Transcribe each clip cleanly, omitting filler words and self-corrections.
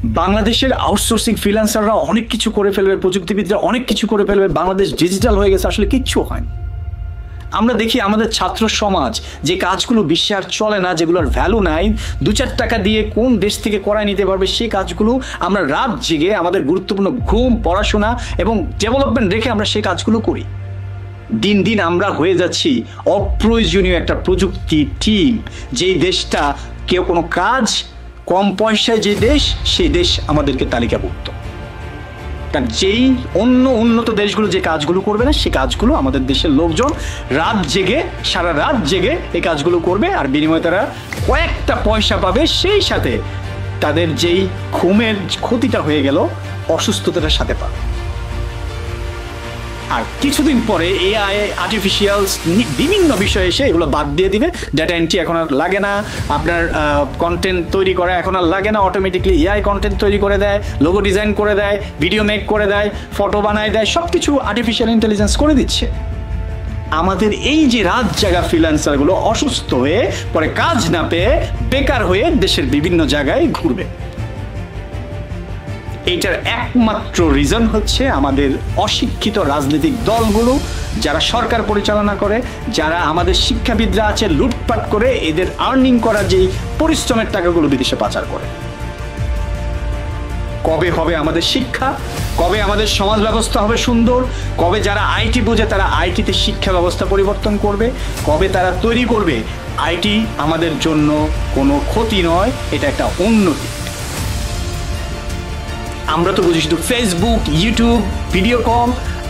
বাংলাদেশের আউটসোর্সিং ফ্রিল্যান্সাররা অনেক কিছু করে ফেলবে, প্রযুক্তিবিদরা অনেক কিছু করে ফেলবে, বাংলাদেশ ডিজিটাল হয়ে গেছে, আসলে কিচ্ছু হয় না। আমরা দেখি আমাদের ছাত্র সমাজ যে কাজগুলো বিশ্বে আর চলে না, যেগুলোর ভ্যালু নাই, 2-4 টাকা দিয়ে কোন দেশ থেকে করায় নিতে পারবে, সেই কাজগুলো আমরা রাত জেগে আমাদের গুরুত্বপূর্ণ ঘুম, পড়াশোনা এবং ডেভেলপমেন্ট রেখে আমরা সেই কাজগুলো করি। দিন দিন আমরা হয়ে যাচ্ছি অপ্রয়োজনীয় একটা প্রযুক্তি টিম। যেই দেশটা কেউ কোনো কাজ কম পয়সায় যে দেশ, সেই দেশ আমাদেরকে তালিকাভুক্ত। কারণ যেই অন্য উন্নত দেশগুলো যে কাজগুলো করবে না, সেই কাজগুলো আমাদের দেশের লোকজন রাত জেগে, সারা রাত জেগে এই কাজগুলো করবে, আর বিনিময়ে তারা কয়েকটা পয়সা পাবে। সেই সাথে তাদের যেই ঘুমের ক্ষতিটা হয়ে গেল, অসুস্থতার সাথে পাবে। আর কিছুদিন পরে এআই, আর্টিফিশিয়াল বিভিন্ন বিষয়ে এসে এগুলো বাদ দিয়ে দিবে। ডেটা এন্ট্রি এখন আর লাগে না, আপনার কন্টেন্ট তৈরি করা এখন আর লাগে না, অটোমেটিকলি এআই কন্টেন্ট তৈরি করে দেয়, লোগো ডিজাইন করে দেয়, ভিডিও মেক করে দেয়, ফটো বানায় দেয়, সব কিছু আর্টিফিশিয়াল ইন্টেলিজেন্স করে দিচ্ছে। আমাদের এই যে রাত জাগা ফ্রিল্যান্সারগুলো অসুস্থ হয়ে পরে কাজ না পেয়ে বেকার হয়ে দেশের বিভিন্ন জায়গায় ঘুরবে। এইটার একমাত্র রিজন হচ্ছে আমাদের অশিক্ষিত রাজনৈতিক দলগুলো, যারা সরকার পরিচালনা করে, যারা আমাদের শিক্ষাবিদরা আছে, লুটপাট করে এদের আর্নিং করার যেই পরিশ্রমের টাকাগুলো বিদেশে পাচার করে। কবে হবে আমাদের শিক্ষা? কবে আমাদের সমাজ ব্যবস্থা হবে সুন্দর? কবে যারা আইটি বোঝে তারা আইটিতে শিক্ষা ব্যবস্থা পরিবর্তন করবে? কবে তারা তৈরি করবে আইটি আমাদের জন্য কোনো ক্ষতি নয়, এটা একটা উন্নতি? আমরা তো বুঝি শুধু ফেসবুক, ইউটিউব, ভিডিও কল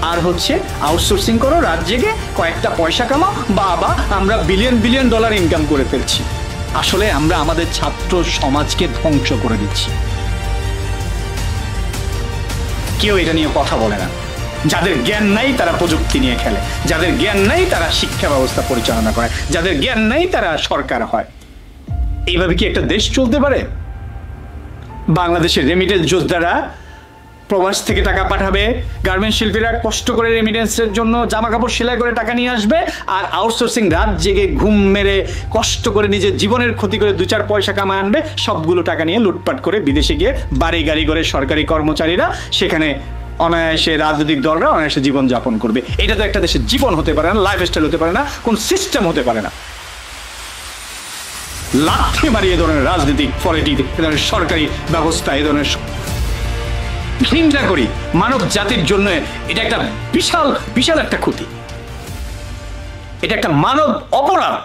আর হচ্ছে আউটসোর্সিং করো, রাত জেগে কয়েকটা পয়সা কামাও, বাবা আমরা বিলিয়ন বিলিয়ন ডলার ইনকাম করে ফেলছি। আসলে আমরা আমাদের ছাত্র সমাজকে ধ্বংস করে দিচ্ছি। কেউ এটা নিয়ে কথা বলে না। যাদের জ্ঞান নাই তারা প্রযুক্তি নিয়ে খেলে, যাদের জ্ঞান নাই তারা শিক্ষা ব্যবস্থা পরিচালনা করে, যাদের জ্ঞান নাই তারা সরকার হয়। এইভাবে কি একটা দেশ চলতে পারে? বাংলাদেশের রেমিটেন্স যোদ্ধারা প্রবাস থেকে টাকা পাঠাবে, গার্মেন্টস শিল্পীরা কষ্ট করে রেমিটেন্সের জন্য জামা কাপড় সেলাই করে টাকা নিয়ে আসবে, আর আউটসোর্সিং রাত জেগে ঘুম মেরে কষ্ট করে নিজের জীবনের ক্ষতি করে 2-4 পয়সা কামায় আনবে, সবগুলো টাকা নিয়ে লুটপাট করে বিদেশে গিয়ে বাড়ি গাড়ি করে সরকারি কর্মচারীরা সেখানে অনায়াসে, রাজনৈতিক দলরা অনায়াসে জীবন যাপন করবে। এটা তো একটা দেশের জীবন হতে পারে না, লাইফস্টাইল হতে পারে না, কোন সিস্টেম হতে পারে না। লাথি মারিয়ে ধরনের রাজনীতিক পলিটিক্স, এ ধরনের সরকারি ব্যবস্থা, এ ধরনের ঘৃণা করি। মানব জাতির জন্য এটা একটা বিশাল বিশাল একটা ক্ষতি, এটা একটা মানব অপরাধ।